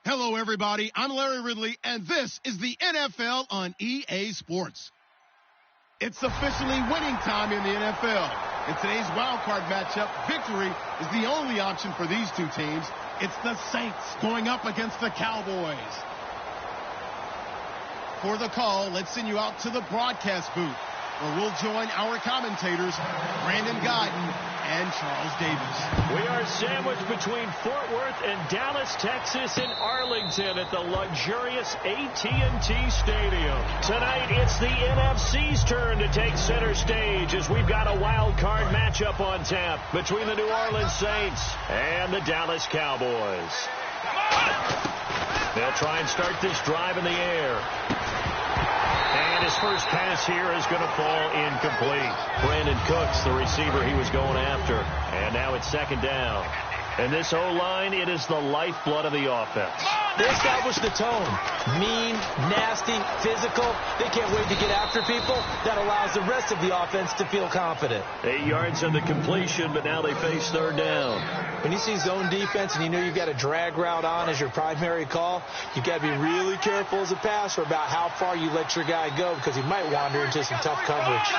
Hello, everybody. I'm Larry Ridley, and this is the NFL on EA Sports. It's officially winning time in the NFL. In today's wildcard matchup, victory is the only option for these two teams. It's the Saints going up against the Cowboys. For the call, let's send you out to the broadcast booth, where we'll join our commentators, Brandon Guyton and Charles Davis. We are sandwiched between Fort Worth and Dallas, Texas, and Arlington at the luxurious AT&T Stadium. Tonight, it's the NFC's turn to take center stage as we've got a wild card matchup on tap between the New Orleans Saints and the Dallas Cowboys. They'll try and start this drive in the air. And his first pass here is going to fall incomplete. Brandon Cooks, the receiver he was going after. And now it's second down. And this O-line, it is the lifeblood of the offense. They established the tone. Mean, nasty, physical. They can't wait to get after people. That allows the rest of the offense to feel confident. 8 yards on the completion, but now they face third down. When you see zone defense and you know you've got a drag route on as your primary call, you've got to be really careful as a passer about how far you let your guy go because he might wander into some tough coverage.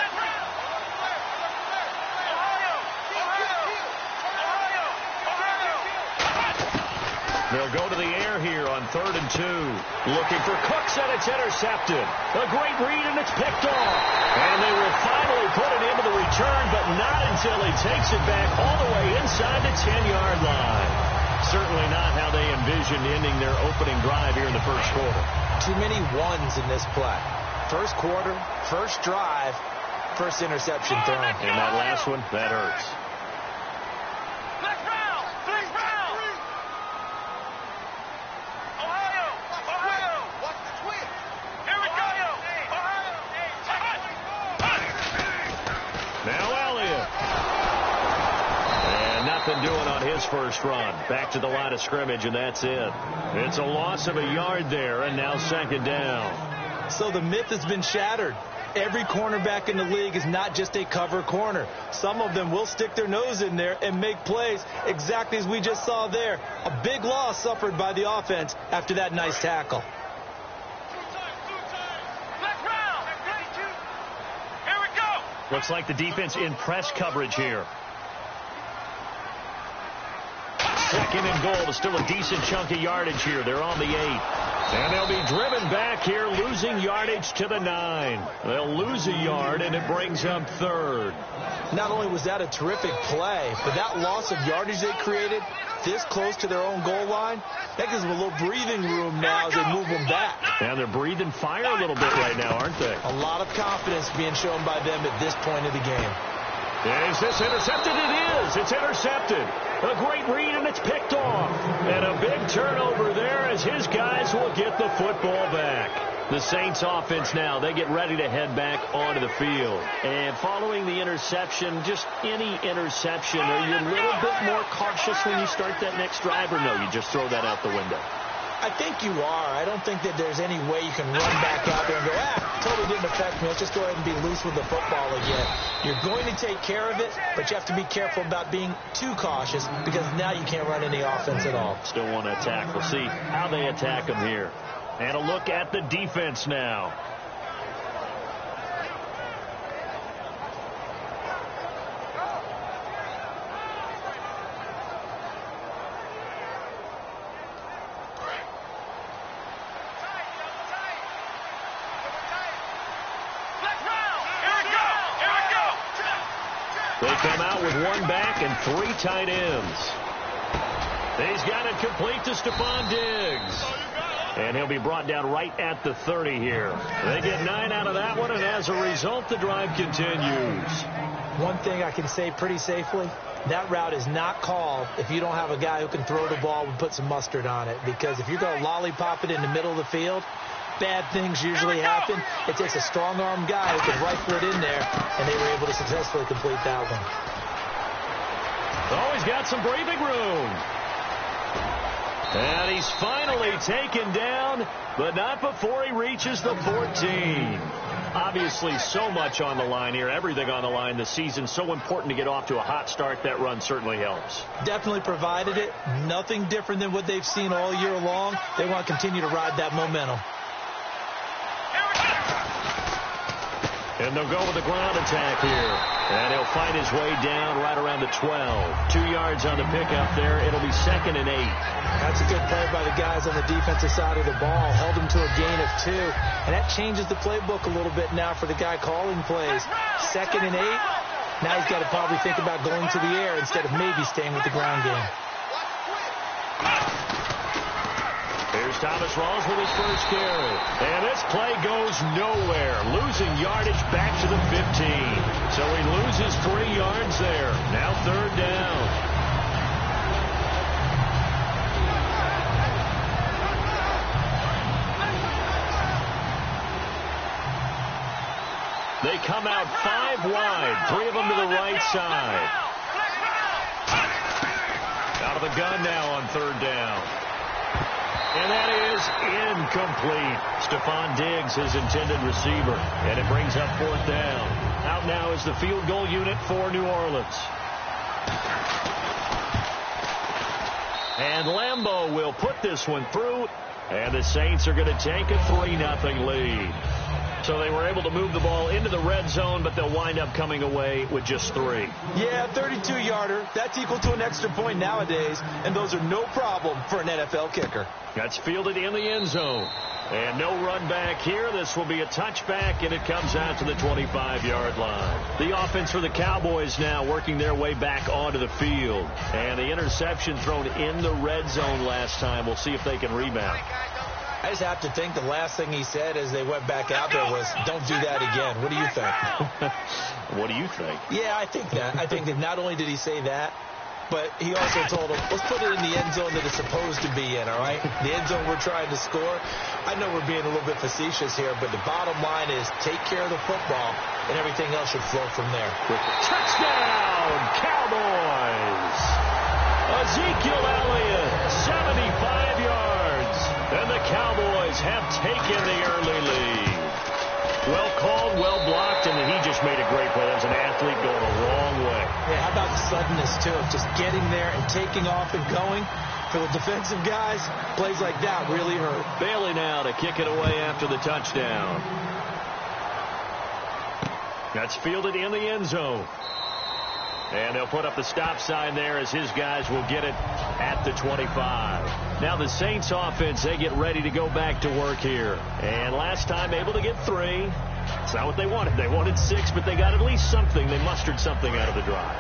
They'll go to the air here on 3rd and 2. Looking for Cooks, and it's intercepted. A great read, and it's picked off. And they will finally put it into the return, but not until he takes it back all the way inside the 10-yard line. Certainly not how they envisioned ending their opening drive here in the first quarter. Too many ones in this play. First quarter, first drive, first interception thrown. And that last one, that hurts. Doing on his first run. Back to the line of scrimmage, and that's it. It's a loss of a yard there, and now second down. So the myth has been shattered. Every cornerback in the league is not just a cover corner. Some of them will stick their nose in there and make plays exactly as we just saw there. A big loss suffered by the offense after that nice tackle. Looks like the defense in press coverage here. Second and goal. Still a decent chunk of yardage here. They're on the 8. And they'll be driven back here, losing yardage to the 9. They'll lose a yard, and it brings up 3rd. Not only was that a terrific play, but that loss of yardage they created this close to their own goal line, that gives them a little breathing room now as they move them back. And they're breathing fire a little bit right now, aren't they? A lot of confidence being shown by them at this point of the game. Is this intercepted? It is. It's intercepted. A great read, and it's picked off. And a big turnover there as his guys will get the football back. The Saints offense now, they get ready to head back onto the field. And following the interception, just any interception, are you a little bit more cautious when you start that next drive, or no, you just throw that out the window? I think you are. I don't think that there's any way you can run back out there and go, totally didn't affect me. Let's just go ahead and be loose with the football again. You're going to take care of it, but you have to be careful about being too cautious because now you can't run any offense at all. Still want to attack. We'll see how they attack them here. And a look at the defense now. They come out with one back and 3 tight ends. He's got it complete to Stephon Diggs. And he'll be brought down right at the 30 here. They get 9 out of that one, and as a result, the drive continues. One thing I can say pretty safely, that route is not called if you don't have a guy who can throw the ball and put some mustard on it. Because if you're going to lollipop it in the middle of the field, bad things usually happen. It takes a strong-arm guy who can rifle it in there, and they were able to successfully complete that one. Oh, he's got some breathing room. And he's finally taken down, but not before he reaches the 14. Obviously, so much on the line here, everything on the line this season. So important to get off to a hot start. That run certainly helps. Definitely provided it. Nothing different than what they've seen all year long. They want to continue to ride that momentum. And they'll go with the ground attack here. And he'll fight his way down right around the 12. 2 yards on the pickup there. It'll be 2nd and 8. That's a good play by the guys on the defensive side of the ball. Held him to a gain of 2. And that changes the playbook a little bit now for the guy calling plays. 2nd and 8. Now he's got to probably think about going to the air instead of maybe staying with the ground game. Here's Thomas Rawls with his first carry. And this play goes nowhere. Losing yardage back to the 15. So he loses 3 yards there. Now 3rd down. They come out 5 wide. 3 of them to the right side. Out of the gun now on 3rd down. And that is incomplete. Stephon Diggs, his intended receiver. And it brings up 4th down. Out now is the field goal unit for New Orleans. And Lambeau will put this one through. And the Saints are going to take a 3-0 lead. So they were able to move the ball into the red zone, but they'll wind up coming away with just 3. Yeah, 32-yarder. That's equal to an extra point nowadays, and those are no problem for an NFL kicker. That's fielded in the end zone. And no run back here. This will be a touchback, and it comes out to the 25-yard line. The offense for the Cowboys now working their way back onto the field. And the interception thrown in the red zone last time. We'll see if they can rebound. I just have to think the last thing he said as they went back out there was, don't do that again. What do you think? What do you think? Yeah, I think that. I think that not only did he say that, but he also told him, let's put it in the end zone that it's supposed to be in, all right? The end zone we're trying to score. I know we're being a little bit facetious here, but the bottom line is take care of the football, and everything else should flow from there. Touchdown, Cowboys! Ezekiel Elliott, 75 yards. And the Cowboys have taken the early lead. Well called, well blocked, and he just made a great play. That was an athlete going a long way. Yeah, how about the suddenness, too, of just getting there and taking off and going? For the defensive guys, plays like that really hurt. Bailey now to kick it away after the touchdown. That's fielded in the end zone. And they'll put up the stop sign there as his guys will get it at the 25. Now the Saints offense, they get ready to go back to work here. And last time able to get 3. It's not what they wanted. They wanted 6, but they got at least something. They mustered something out of the drive.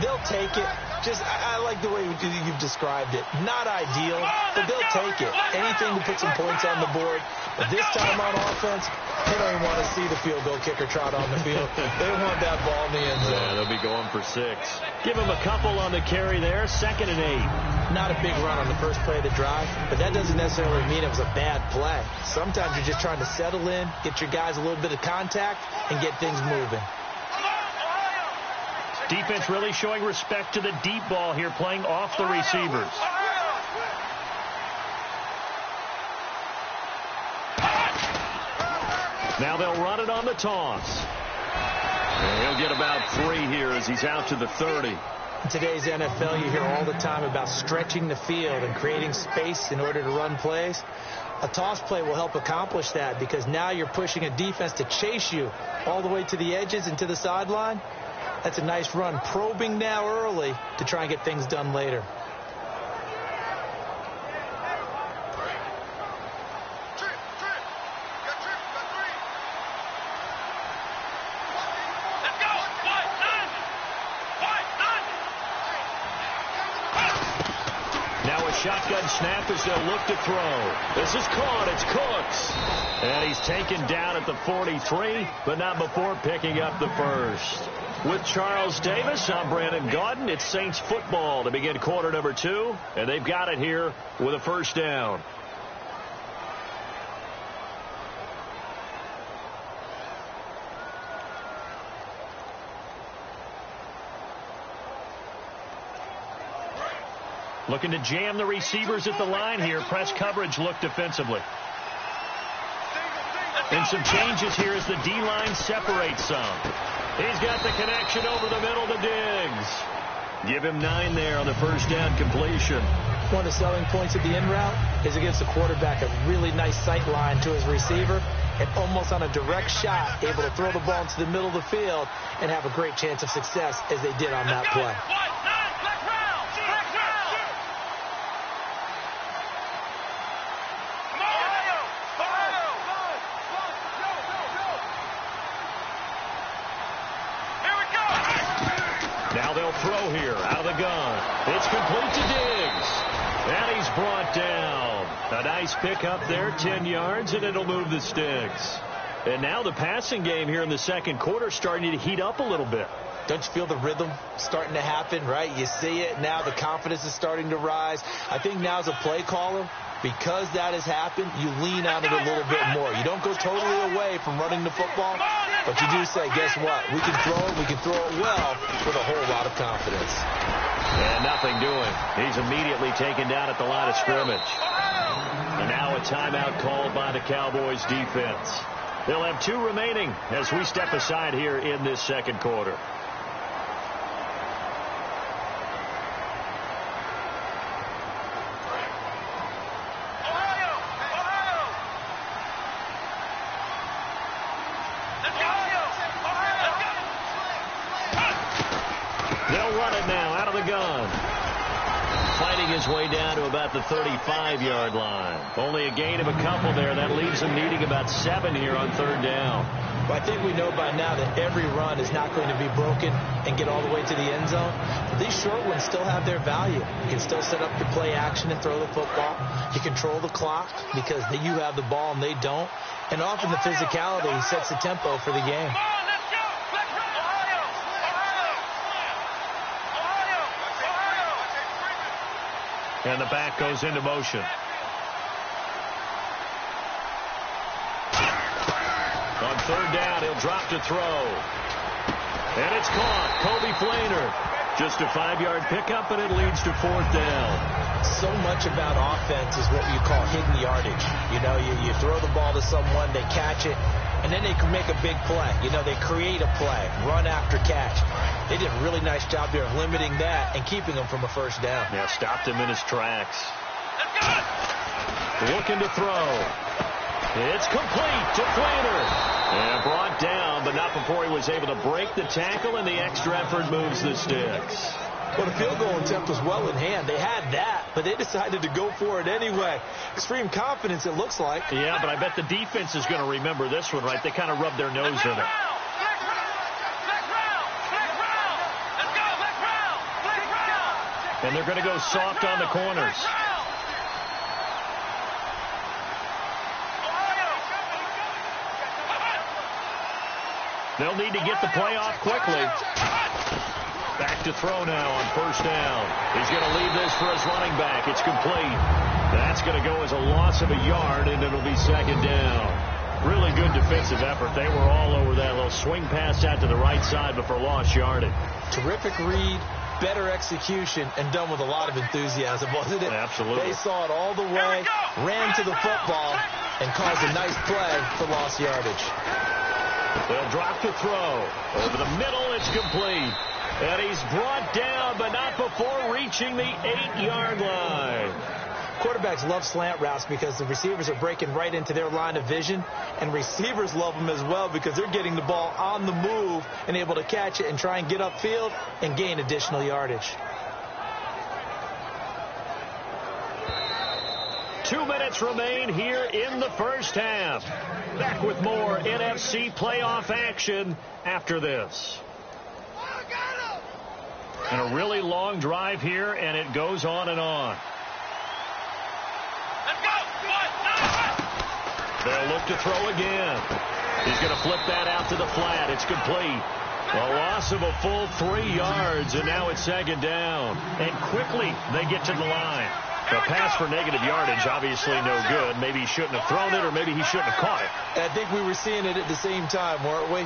They'll take it. I like the way you've described it. Not ideal, but they'll take it. Anything to put some points on the board. But this time on offense, they don't even want to see the field goal kicker trot on the field. They want that ball in the end zone. Yeah, they'll be going for 6. Give him a couple on the carry there. 2nd and 8. Not a big run on the first play of the drive, but that doesn't necessarily mean it was a bad play. Sometimes you're just trying to settle in, get your guys a little bit of contact, and get things moving. Defense really showing respect to the deep ball here, playing off the receivers. Now they'll run it on the toss. And he'll get about 3 here as he's out to the 30. In today's NFL, you hear all the time about stretching the field and creating space in order to run plays. A toss play will help accomplish that because now you're pushing a defense to chase you all the way to the edges and to the sideline. That's a nice run. Probing now early to try and get things done later. Shotgun snap as they'll look to throw. This is caught. It's Cooks. And he's taken down at the 43, but not before picking up the first. With Charles Davis, I'm Brandon Gaudin. It's Saints football to begin quarter number 2, and they've got it here with a first down. Looking to jam the receivers at the line here. Press coverage look defensively. And some changes here as the D-line separates some. He's got the connection over the middle to Diggs. Give him 9 there on the first down completion. One of the selling points of the in route is against the quarterback, a really nice sight line to his receiver, and almost on a direct shot, able to throw the ball into the middle of the field and have a great chance of success as they did on that play. Now they'll throw here out of the gun. It's complete to Diggs. And he's brought down. A nice pickup there, 10 yards, and it'll move the sticks. And now the passing game here in the second quarter starting to heat up a little bit. Don't you feel the rhythm starting to happen, right? You see it now. The confidence is starting to rise. I think now as a play caller, because that has happened, you lean on it a little bit more. You don't go totally away from running the football, but you do say, guess what? We can throw it. We can throw it well with a whole lot of confidence. And nothing doing. He's immediately taken down at the line of scrimmage. And now a timeout called by the Cowboys defense. They'll have 2 remaining as we step aside here in this second quarter. They'll run it now out of the gun. Fighting his way down to about the 35-yard line. Only a gain of a couple there. That leaves him needing about 7 here on third down. Well, I think we know by now that every run is not going to be broken and get all the way to the end zone. But these short ones still have their value. You can still set up your play action and throw the football. You control the clock because you have the ball and they don't. And often the physicality sets the tempo for the game. And the back goes into motion. On third down, he'll drop to throw. And it's caught. Coby Fleener. Just a 5-yard pickup, and it leads to fourth down. So much about offense is what you call hidden yardage. You know, you throw the ball to someone, they catch it, and then they can make a big play. You know, they create a play, run after catch. They did a really nice job there of limiting that and keeping him from a first down. Yeah, stopped him in his tracks. Looking to throw. It's complete to Fleener. And brought down, but not before he was able to break the tackle, and the extra effort moves the sticks. Well, the field goal attempt was well in hand. They had that, but they decided to go for it anyway. Extreme confidence, it looks like. Yeah, but I bet the defense is going to remember this one, right? They kind of rubbed their nose in it. And they're going to go soft on the corners. They'll need to get the play off quickly. Back to throw now on first down. He's going to leave this for his running back. It's complete. That's going to go as a loss of a yard, and it'll be second down. Really good defensive effort. They were all over that little swing pass out to the right side before lost yardage. Terrific read, better execution, and done with a lot of enthusiasm, wasn't it? Absolutely. They saw it all the way, ran to the football, and caused a nice play for lost yardage. They'll drop to throw. Over the middle, it's complete. And he's brought down, but not before reaching the 8-yard line. Quarterbacks love slant routes because the receivers are breaking right into their line of vision, and receivers love them as well because they're getting the ball on the move and able to catch it and try and get upfield and gain additional yardage. 2 minutes remain here in the first half. Back with more NFC playoff action after this. And a really long drive here, and it goes on and on. They'll look to throw again. He's going to flip that out to the flat. It's complete. A loss of a full 3 yards, and now it's second down. And quickly they get to the line. A pass for negative yardage, obviously no good. Maybe he shouldn't have thrown it, or maybe he shouldn't have caught it. I think we were seeing it at the same time, weren't we?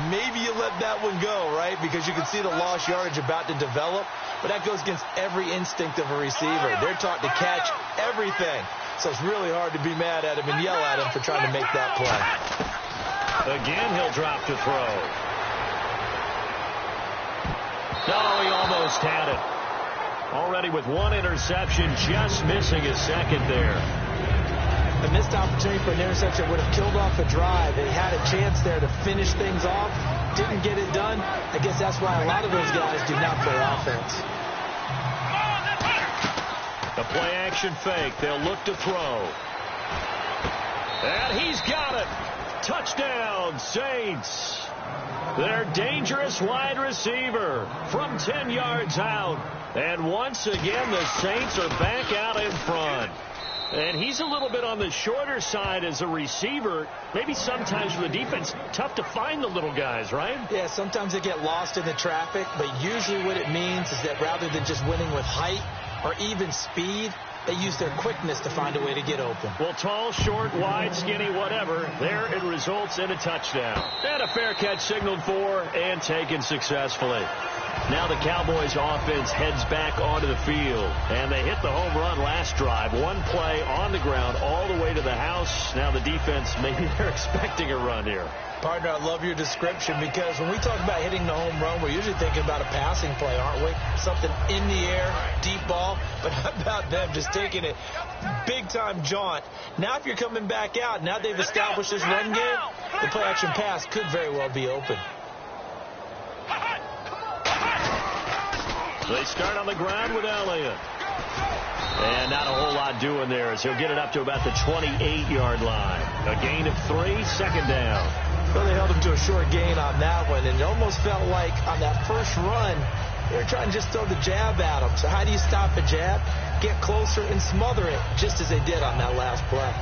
Maybe you let that one go, right? Because you can see the lost yardage about to develop. But that goes against every instinct of a receiver. They're taught to catch everything. So it's really hard to be mad at him and yell at him for trying to make that play. Again, he'll drop to throw. No, he almost had it. Already with one interception, just missing his second there. A missed opportunity for an interception would have killed off the drive. They had a chance there to finish things off. Didn't get it done. I guess that's why a lot of those guys do not play offense. A play-action fake. They'll look to throw. And he's got it. Touchdown, Saints. Their dangerous wide receiver from 10 yards out. And once again, the Saints are back out in front. And he's a little bit on the shorter side as a receiver. Maybe sometimes for the defense, tough to find the little guys, right? Yeah, sometimes they get lost in the traffic, but usually what it means is that rather than just winning with height or even speed, they use their quickness to find a way to get open. Well, tall, short, wide, skinny, whatever, there it results in a touchdown. And a fair catch signaled for and taken successfully. Now the Cowboys offense heads back onto the field. And they hit the home run last drive. One play on the ground all the way to the house. Now the defense, maybe they're expecting a run here. Partner, I love your description because when we talk about hitting the home run, we're usually thinking about a passing play, aren't we? Something in the air, deep ball. But how about them just taking it big-time jaunt? Now if you're coming back out, now they've established this run game, the play-action pass could very well be open. They start on the ground with Elliott. And not a whole lot doing there as he'll get it up to about the 28-yard line. A gain of 3, second down. Well, they held him to a short gain on that one, and it almost felt like on that first run, they were trying to just throw the jab at him. So how do you stop a jab? Get closer and smother it, just as they did on that last play.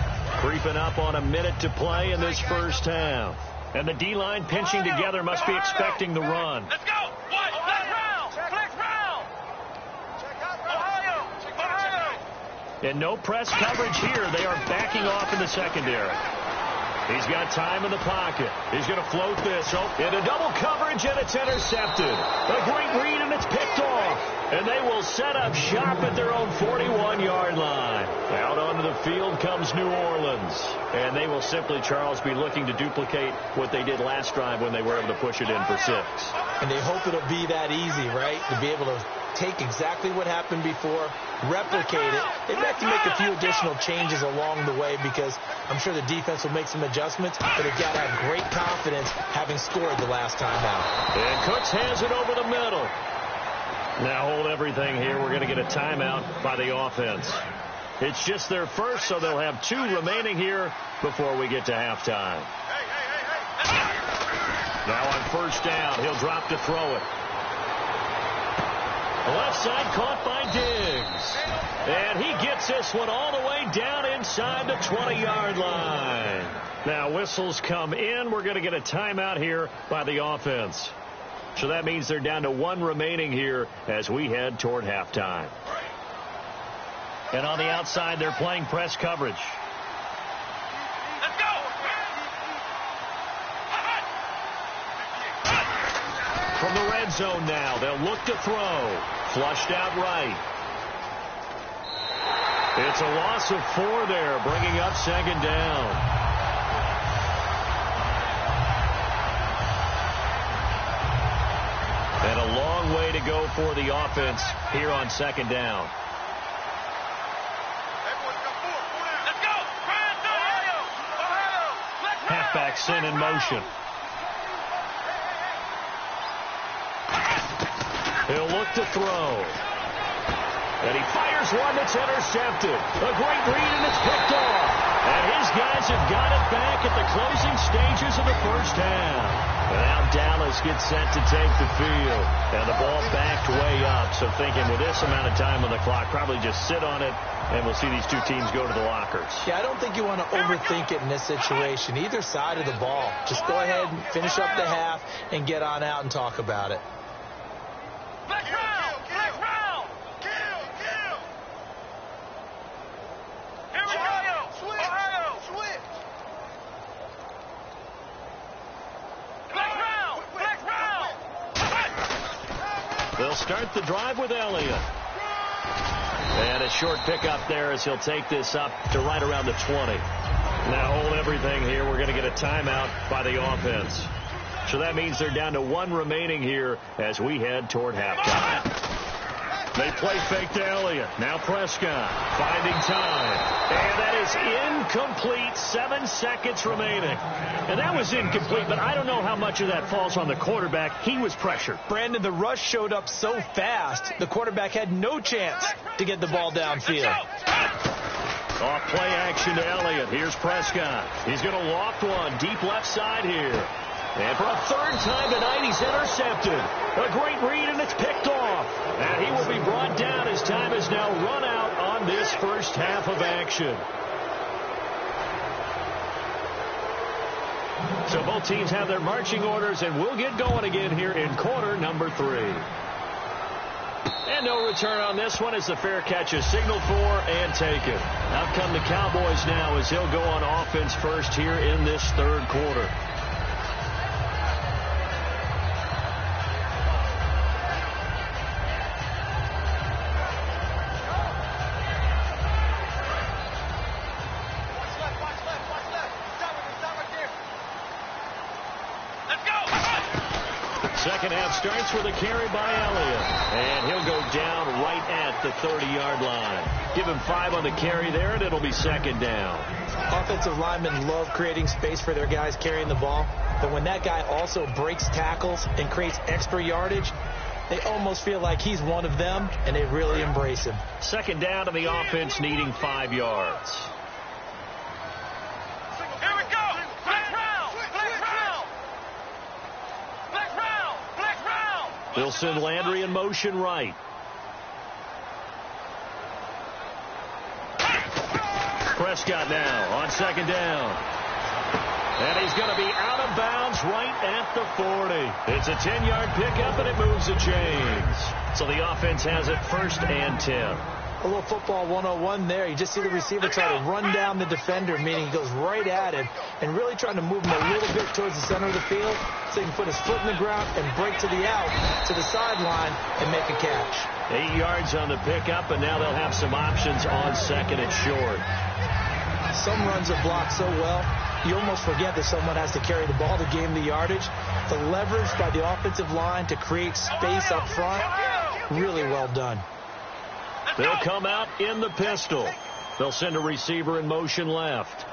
Creeping up on a minute to play in this first half. And the D-line pinching together must be expecting the run. Let's go! What? Flex round! Flex round! Ohio! And no press coverage here. They are backing off in the secondary. He's got time in the pocket. He's going to float this into double coverage, and it's intercepted. A great read, and it's picked off. And they will set up shop at their own 41-yard line. Out onto the field comes New Orleans. And they will simply, Charles, be looking to duplicate what they did last drive when they were able to push it in for 6. And they hope it'll be that easy, right? To be able to take exactly what happened before, replicate it. They have to make a few additional changes along the way because I'm sure the defense will make some adjustments, but they've got to have great confidence having scored the last time out. And Cooks has it over the middle. Now hold everything here. We're going to get a timeout by the offense. It's just their first, so they'll have 2 remaining here before we get to halftime. Now on first down, he'll drop to throw it. Left side caught by Diggs. And he gets this one all the way down inside the 20-yard line. Now whistles come in. We're going to get a timeout here by the offense. So that means they're down to 1 remaining here as we head toward halftime. And on the outside, they're playing press coverage. Let's go! From the red zone now, they'll look to throw. Flushed out right. It's a loss of 4 there, bringing up second down. And a long way to go for the offense here on second down. Let's go! Ohio! Halfback sent in motion. He'll look to throw. And he fires one that's intercepted. A great read, and it's picked off. And his guys have got it back at the closing stages of the first half. And now Dallas gets set to take the field. And the ball backed way up. So thinking with this amount of time on the clock, probably just sit on it, and we'll see these 2 teams go to the lockers. Yeah, I don't think you want to overthink it in this situation. Either side of the ball. Just go ahead and finish up the half and get on out and talk about it. Flex round! Flex round! Kill! Here we go! Ohio! Switch! Flex round! Flex round! They'll start the drive with Elliott. And a short pickup there as he'll take this up to right around the 20. Now hold everything here. We're going to get a timeout by the offense. So that means they're down to 1 remaining here as we head toward halftime. They play fake to Elliott. Now Prescott finding time. And that is incomplete. 7 seconds remaining. And that was incomplete, but I don't know how much of that falls on the quarterback. He was pressured. Brandon, the rush showed up so fast, the quarterback had no chance to get the ball downfield. Off play action to Elliott. Here's Prescott. He's going to loft one deep left side here. And for a 3rd time tonight, he's intercepted. A great read, and it's picked off. And he will be brought down as time is now run out on this first half of action. So both teams have their marching orders, and we'll get going again here in quarter number 3. And no return on this one as the fair catch is signaled for and taken. Out come the Cowboys now as he'll go on offense first here in this 3rd quarter. Second half starts with a carry by Elliott. And he'll go down right at the 30-yard line. Give him 5 on the carry there, and it'll be 2nd down. Offensive linemen love creating space for their guys carrying the ball. But when that guy also breaks tackles and creates extra yardage, they almost feel like he's one of them, and they really embrace him. 2nd down to the offense needing 5 yards. They'll send Landry in motion right. Prescott now on 2nd down. And he's going to be out of bounds right at the 40. It's a 10-yard pickup, and it moves the chains. So the offense has it 1st and 10. A little football 101 there. You just see the receiver try to run down the defender, meaning he goes right at him and really trying to move him a little bit towards the center of the field so he can put his foot in the ground and break to the out, to the sideline, and make a catch. 8 yards on the pickup, and now they'll have some options on 2nd and short. Some runs are blocked so well, you almost forget that someone has to carry the ball to gain the yardage. The leverage by the offensive line to create space up front, really well done. They'll come out in the pistol. They'll send a receiver in motion left.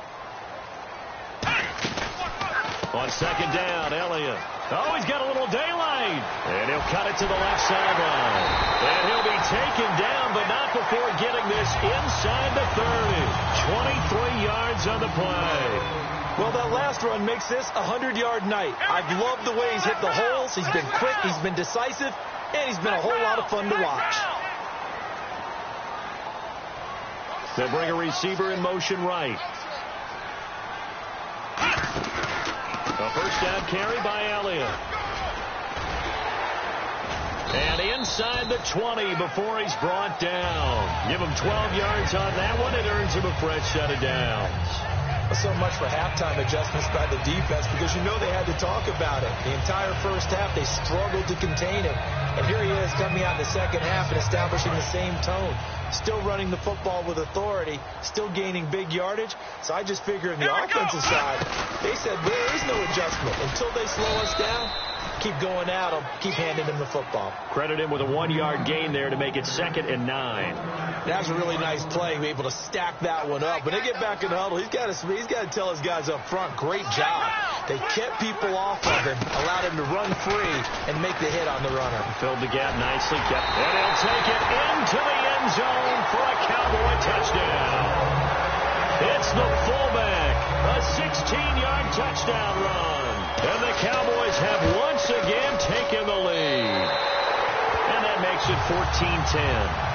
On 2nd down, Elliott. Oh, he's got a little daylight. And he'll cut it to the left sideline. And he'll be taken down, but not before getting this inside the 30. 23 yards on the play. Well, that last run makes this a 100-yard night. I've loved the way he's hit the holes. He's been quick, he's been decisive, and he's been a whole lot of fun to watch. They'll bring a receiver in motion right. A 1st down carry by Elliott. And inside the 20 before he's brought down. Give him 12 yards on that one. It earns him a fresh set of downs. So much for halftime adjustments by the defense because you know they had to talk about it. The entire first half, they struggled to contain it. And here he is coming out in the 2nd half and establishing the same tone. Still running the football with authority, still gaining big yardage. So I just figure in the offensive side, they said there is no adjustment. Until they slow us down, keep going out, I'll keep handing him the football. Credit him with a 1-yard gain there to make it 2nd and 9. That was a really nice play, be able to stack that one up. When they get back in the huddle, he's got to tell his guys up front, great job. They kept people off of him, allowed him to run free and make the hit on the runner. Filled the gap nicely, and he'll take it into the end zone for a Cowboy touchdown. It's the fullback, a 16-yard touchdown run. And the Cowboys have once again taken the lead. And that makes it 14-10.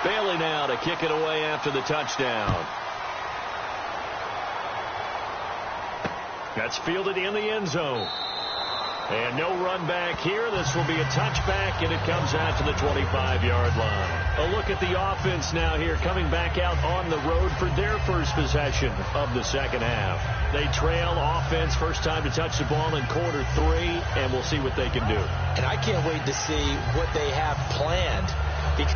Bailey now to kick it away after the touchdown. That's fielded in the end zone. And no run back here. This will be a touchback, and it comes out to the 25-yard line. A look at the offense now here, coming back out on the road for their first possession of the 2nd half. They trail offense, first time to touch the ball in quarter 3, and we'll see what they can do. And I can't wait to see what they have planned. Because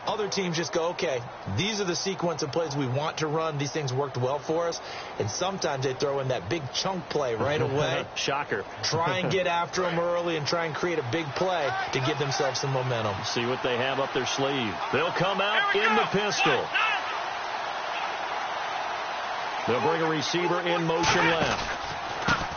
Other teams just go, okay, these are the sequence of plays we want to run. These things worked well for us. And sometimes they throw in that big chunk play right away. Shocker. Try and get after them early and try and create a big play to give themselves some momentum. See what they have up their sleeve. They'll come out in the pistol. They'll bring a receiver in motion left.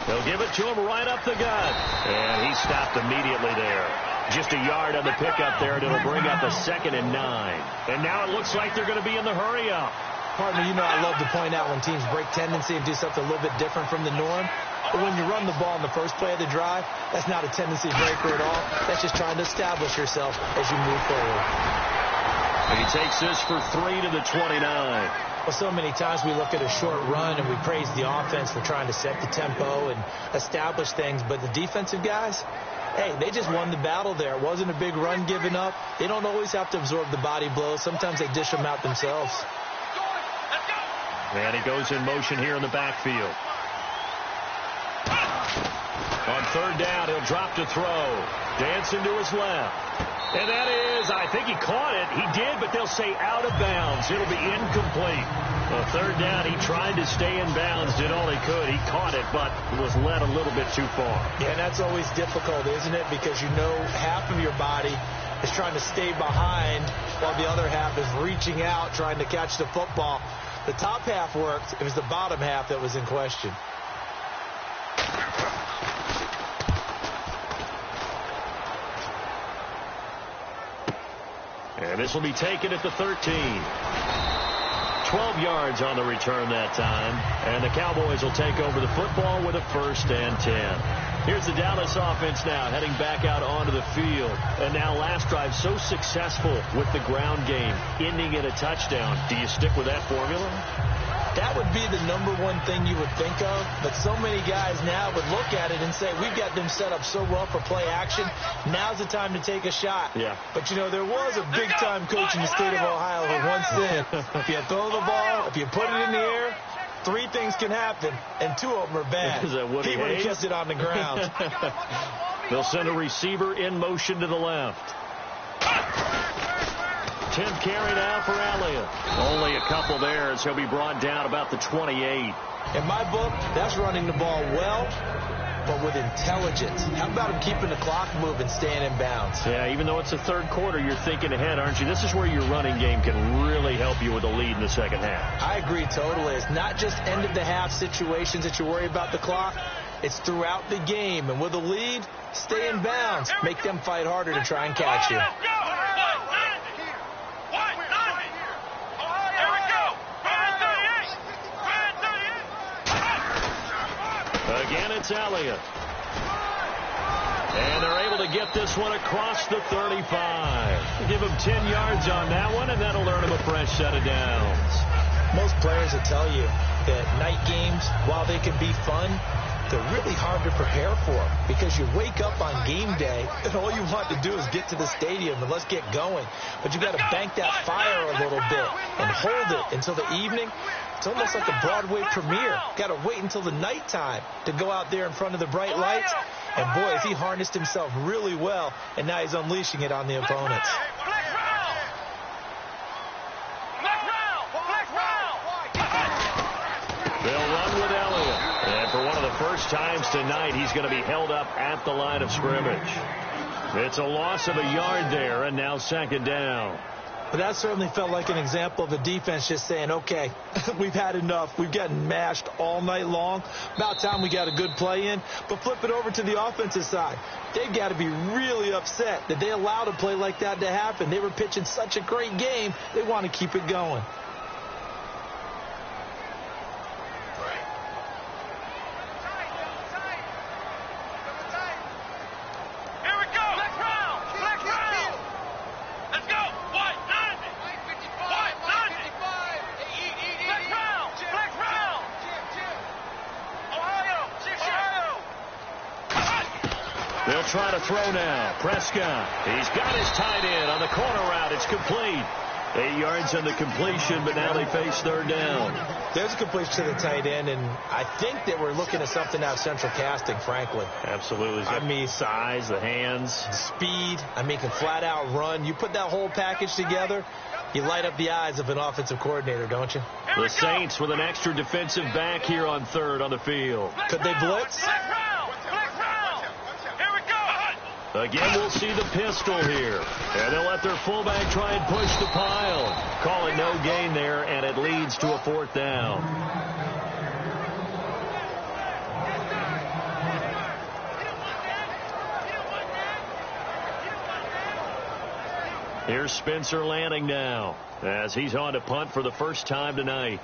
They'll give it to him right up the gut. And he stopped immediately there. Just a yard on the pickup there, and it'll bring up a 2nd and 9. And now it looks like they're going to be in the hurry up. Partner, you know I love to point out when teams break tendency and do something a little bit different from the norm. But when you run the ball in the first play of the drive, that's not a tendency breaker at all. That's just trying to establish yourself as you move forward. And he takes this for 3 to the 29. Well, so many times we look at a short run and we praise the offense for trying to set the tempo and establish things. But the defensive guys, hey, they just won the battle there. It wasn't a big run given up. They don't always have to absorb the body blows. Sometimes they dish them out themselves. And he goes in motion here in the backfield. On 3rd down, he'll drop to throw. Dancing to his left. And that is, I think he caught it. He did, but they'll say out of bounds. It'll be incomplete. On 3rd down, he tried to stay in bounds, did all he could. He caught it, but was led a little bit too far. Yeah, and that's always difficult, isn't it? Because you know half of your body is trying to stay behind while the other half is reaching out, trying to catch the football. The top half worked. It was the bottom half that was in question. And this will be taken at the 13. 12 yards on the return that time. And the Cowboys will take over the football with a 1st and 10. Here's the Dallas offense now heading back out onto the field. And now last drive so successful with the ground game, ending in a touchdown. Do you stick with that formula? That would be the #1 thing you would think of, but so many guys now would look at it and say, we've got them set up so well for play action, now's the time to take a shot. Yeah. But, you know, there was a big-time coach in the state of Ohio who once said, if you throw the ball, if you put it in the air, 3 things can happen, and 2 of them are bad. Is that Woody he would have Hayes? kept it on the ground. They'll send a receiver in motion to the left. 10th carry now for Elliott. Only a couple there as he'll be brought down about the 28. In my book, that's running the ball well, but with intelligence. How about him keeping the clock moving, staying in bounds? Yeah, even though it's the 3rd quarter, you're thinking ahead, aren't you? This is where your running game can really help you with a lead in the 2nd half. I agree totally. It's not just end-of-the-half situations that you worry about the clock. It's throughout the game. And with a lead, stay in bounds. Make them fight harder to try and catch you. Again, it's Elliott. And they're able to get this one across the 35. Give him 10 yards on that one, and that'll earn him a fresh set of downs. Most players will tell you that night games, while they can be fun, they're really hard to prepare for because you wake up on game day and all you want to do is get to the stadium and let's get going. But you got to bank that fire a little bit and hold it until the evening. It's almost like a Broadway premiere. Got to wait until the nighttime to go out there in front of the bright lights. And boy, has he harnessed himself really well, and now he's unleashing it on the opponents. They'll run with Elliott. And for one of the first times tonight, he's going to be held up at the line of scrimmage. It's a loss of a yard there, and now 2nd down. But that certainly felt like an example of the defense just saying, okay, we've had enough. We've gotten mashed all night long. About time we got a good play in. But flip it over to the offensive side. They've got to be really upset that they allowed a play like that to happen. They were pitching such a great game, they want to keep it going. They'll try to throw now. Prescott. He's got his tight end on the corner route. It's complete. 8 yards on the completion, but now they face third down. There's a completion to the tight end, and I think that we're looking at something out of Central Casting, frankly. Absolutely. I mean, size, the hands. Speed. I mean, can flat out run. You put that whole package together, you light up the eyes of an offensive coordinator, don't you? The Saints with an extra defensive back here on third on the field. Could they blitz? Again, we'll see the pistol here. And they'll let their fullback try and push the pile. Call it no gain there, and it leads to a fourth down. Here's Spencer Lanning now, as he's on to punt for the first time tonight.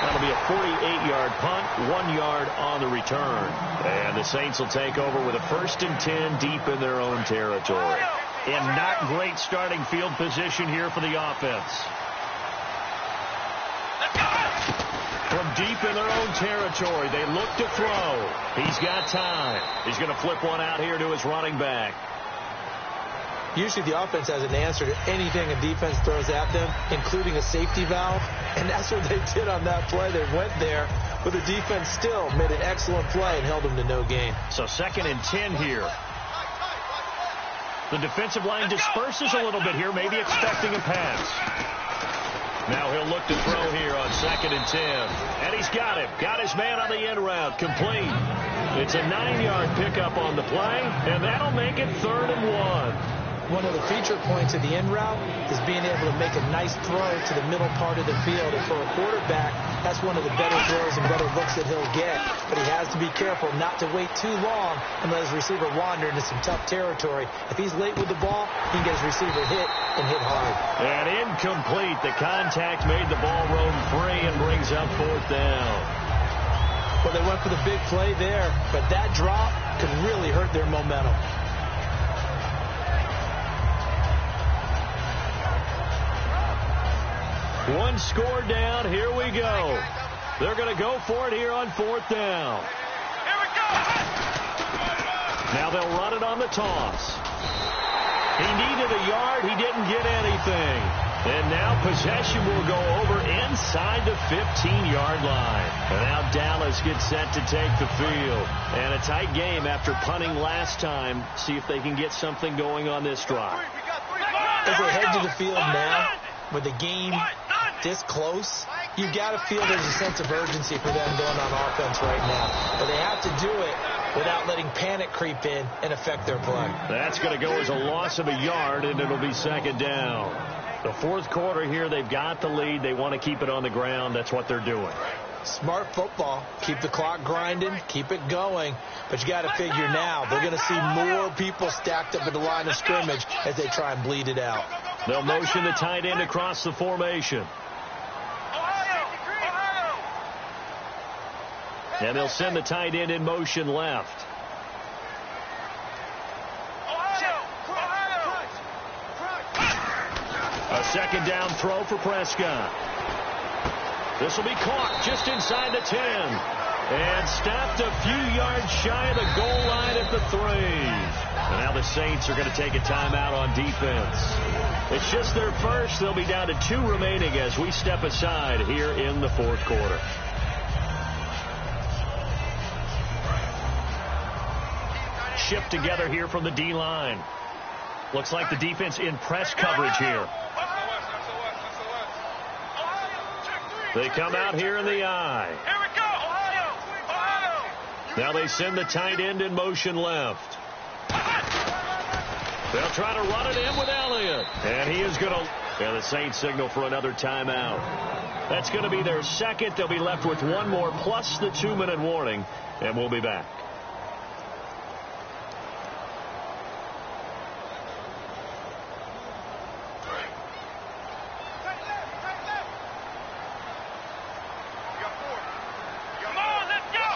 That'll be a 48-yard punt, 1 yard on the return. And the Saints will take over with a 1st and 10 deep in their own territory. And not great starting field position here for the offense. From deep in their own territory, they look to throw. He's got time. He's going to flip one out here to his running back. Usually the offense has an answer to anything a defense throws at them, including a safety valve. And that's what they did on that play. They went there, but the defense still made an excellent play and held them to no gain. So 2nd and 10 here. The defensive line disperses a little bit here, maybe expecting a pass. Now he'll look to throw here on 2nd and 10. And he's got him. Got his man on the end route. Complete. It's a 9-yard pickup on the play, and that'll make it 3rd and 1. One of the feature points of the end route is being able to make a nice throw to the middle part of the field. And for a quarterback, that's one of the better throws and better looks that he'll get. But he has to be careful not to wait too long and let his receiver wander into some tough territory. If he's late with the ball, he can get his receiver hit and hit hard. And incomplete. The contact made the ball roam free and brings up 4th down. Well, they went for the big play there, but that drop could really hurt their momentum. One score down. Here we go. They're going to go for it here on 4th down. Here we go. Now they'll run it on the toss. He needed a yard. He didn't get anything. And now possession will go over inside the 15-yard line. And now Dallas gets set to take the field. And a tight game after punting last time. See if they can get something going on this drive. As they head to the field now, with the game this close, you got to feel there's a sense of urgency for them going on offense right now. But they have to do it without letting panic creep in and affect their play. That's going to go as a loss of a yard, and it'll be 2nd down. The 4th quarter here, they've got the lead. They want to keep it on the ground. That's what they're doing. Smart football. Keep the clock grinding. Keep it going. But you got to figure now they're going to see more people stacked up at the line of scrimmage as they try and bleed it out. They'll motion the tight end across the formation. And they'll send the tight end in motion left. A 2nd down throw for Prescott. This will be caught just inside the 10. And stopped a few yards shy of the goal line at the 3. And now the Saints are going to take a timeout on defense. It's just their first. They'll be down to 2 remaining as we step aside here in the 4th quarter. Shift together here from the D-line. Looks like the defense in press coverage here. They come out here in the eye. Here we go. Now they send the tight end in motion left. They'll try to run it in with Elliott. And he is going to... And the Saints signal for another timeout. That's going to be their 2nd. They'll be left with 1 more plus the 2-minute warning. And we'll be back.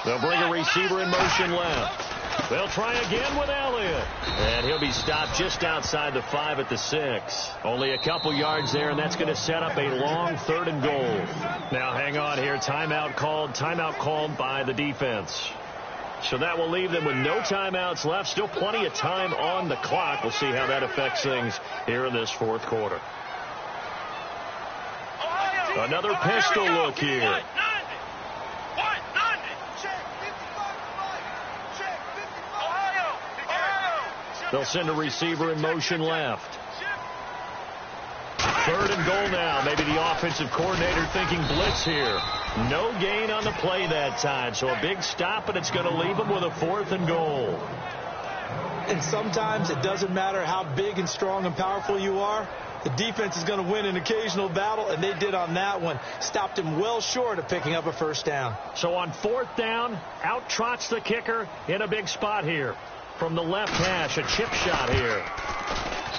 They'll bring a receiver in motion left. They'll try again with Elliott. And he'll be stopped just outside the 5 at the 6. Only a couple yards there, and that's going to set up a long 3rd and goal. Now hang on here. Timeout called by the defense. So that will leave them with no timeouts left. Still plenty of time on the clock. We'll see how that affects things here in this 4th quarter. Another pistol look here. They'll send a receiver in motion left. 3rd and goal now. Maybe the offensive coordinator thinking blitz here. No gain on the play that time. So a big stop, and it's going to leave them with a 4th and goal. And sometimes it doesn't matter how big and strong and powerful you are. The defense is going to win an occasional battle, and they did on that one. Stopped him well short of picking up a 1st down. So on 4th down, out trots the kicker in a big spot here. From the left hash, a chip shot here.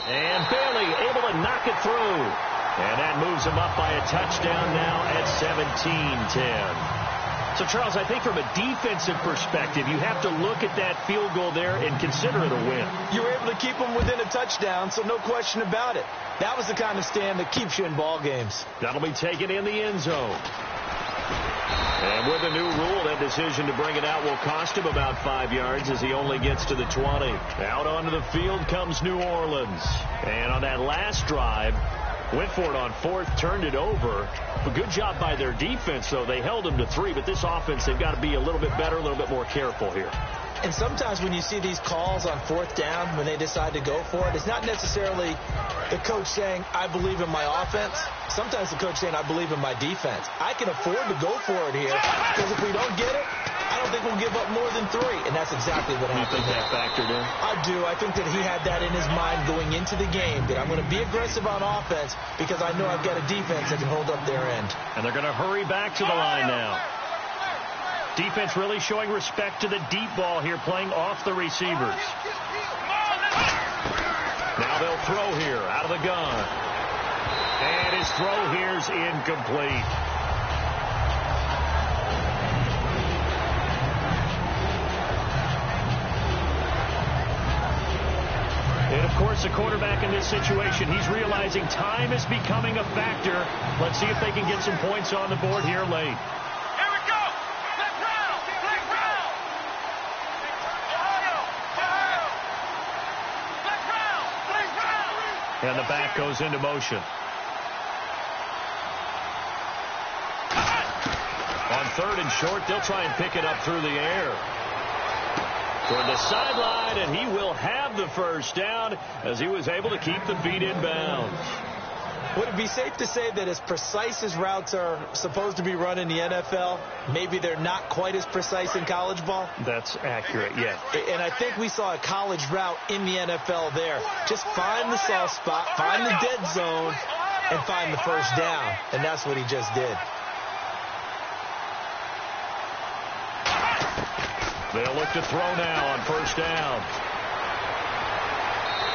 And Bailey able to knock it through. And that moves him up by a touchdown now at 17-10. So, Charles, I think from a defensive perspective, you have to look at that field goal there and consider it a win. You were able to keep them within a touchdown, so no question about it. That was the kind of stand that keeps you in ball games. That'll be taken in the end zone. And with the new rule, that decision to bring it out will cost him about 5 yards as he only gets to the 20. Out onto the field comes New Orleans. And on that last drive, went for it on 4th, turned it over. A good job by their defense, though. They held them to 3, but this offense, they've got to be a little bit better, a little bit more careful here. And sometimes when you see these calls on 4th down, when they decide to go for it, it's not necessarily the coach saying, I believe in my offense. Sometimes the coach saying, I believe in my defense. I can afford to go for it here because if we don't get it, I don't think we'll give up more than 3. And that's exactly what happened. You think that factored in? I do. I think that he had that in his mind going into the game, that I'm going to be aggressive on offense because I know I've got a defense that can hold up their end. And they're going to hurry back to the line now. Defense really showing respect to the deep ball here, playing off the receivers. Now they'll throw here out of the gun. And his throw here's incomplete. And, of course, the quarterback in this situation, he's realizing time is becoming a factor. Let's see if they can get some points on the board here late. And the back goes into motion. On 3rd and short, they'll try and pick it up through the air. Toward the sideline, and he will have the 1st down as he was able to keep the feet in bounds. Would it be safe to say that as precise as routes are supposed to be run in the NFL, maybe they're not quite as precise in college ball? That's accurate, yeah. And I think we saw a college route in the NFL there. Just find the soft spot, find the dead zone, and find the 1st down. And that's what he just did. They'll look to throw now on 1st down.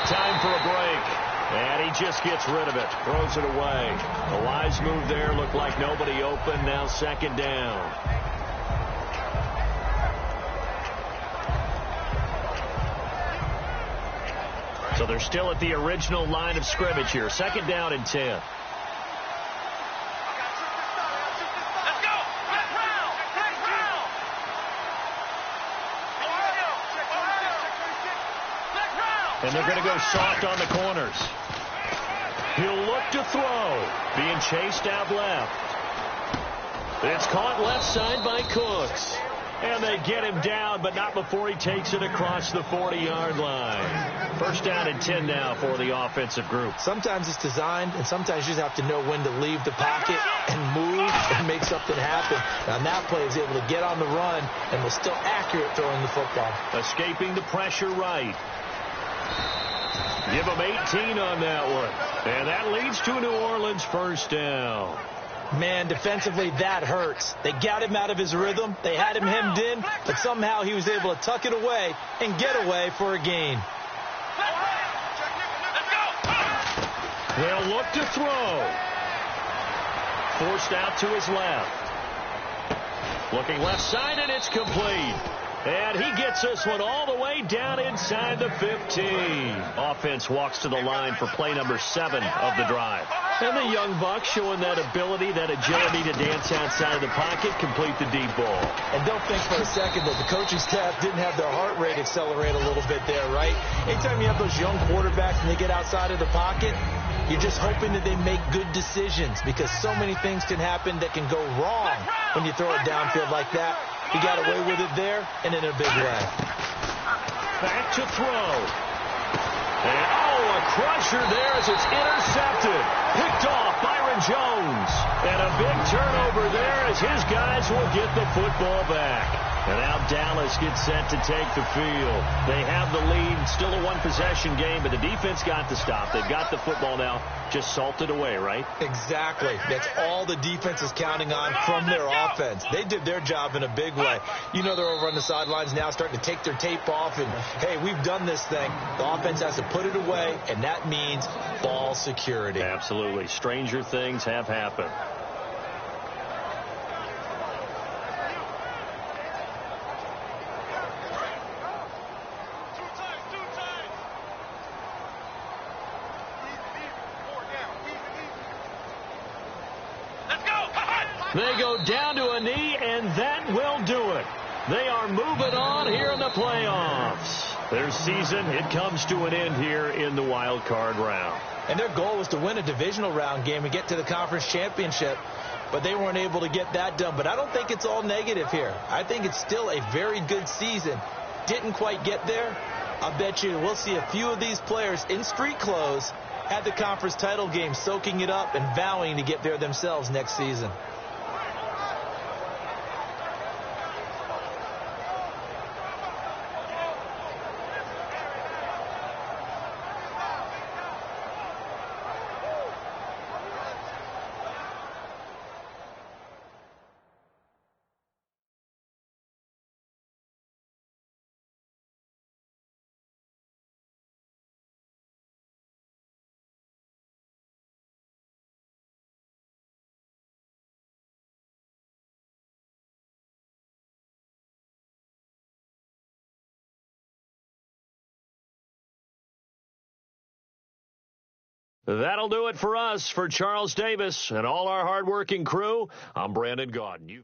Time for a break. And he just gets rid of it. Throws it away. A wise move there. Looked like nobody open. Now 2nd down. So they're still at the original line of scrimmage here. 2nd down and 10. And they're going to go soft on the corners. He'll look to throw. Being chased out left. It's caught left side by Cooks. And they get him down, but not before he takes it across the 40-yard line. 1st down and 10 now for the offensive group. Sometimes it's designed, and sometimes you just have to know when to leave the pocket and move and make something happen. Now, on that play, he was able to get on the run and was still accurate throwing the football. Escaping the pressure right. Give him 18 on that one. And that leads to New Orleans 1st down. Man, defensively, that hurts. They got him out of his rhythm. They had him hemmed in, but somehow he was able to tuck it away and get away for a gain. They'll look to throw. Forced out to his left. Looking left side, and it's complete. And he gets this one all the way down inside the 15. Offense walks to the line for play number 7 of the drive. And the young buck showing that ability, that agility to dance outside of the pocket, complete the deep ball. And don't think for a second that the coaching staff didn't have their heart rate accelerate a little bit there, right? Anytime you have those young quarterbacks and they get outside of the pocket, you're just hoping that they make good decisions because so many things can happen that can go wrong when you throw it downfield like that. He got away with it there and in a big way. Back to throw. And, a crusher there as it's intercepted. Picked off Byron Jones. And a big turnover there as his guys will get the football back. And now Dallas gets set to take the field. They have the lead. Still a one-possession game, but the defense got the stop. They've got the football now. Just salted away, right? Exactly. That's all the defense is counting on from their offense. They did their job in a big way. You know they're over on the sidelines now starting to take their tape off and, hey, we've done this thing. The offense has to put it away, and that means ball security. Absolutely. Stranger things have happened. They go down to a knee, and that will do it. They are moving on here in the playoffs. Their season, it comes to an end here in the wild card round. And their goal was to win a divisional round game and get to the conference championship, but they weren't able to get that done. But I don't think it's all negative here. I think it's still a very good season. Didn't quite get there. I bet you we'll see a few of these players in street clothes at the conference title game, soaking it up and vowing to get there themselves next season. That'll do it for us. For Charles Davis and all our hardworking crew, I'm Brandon Gaudin.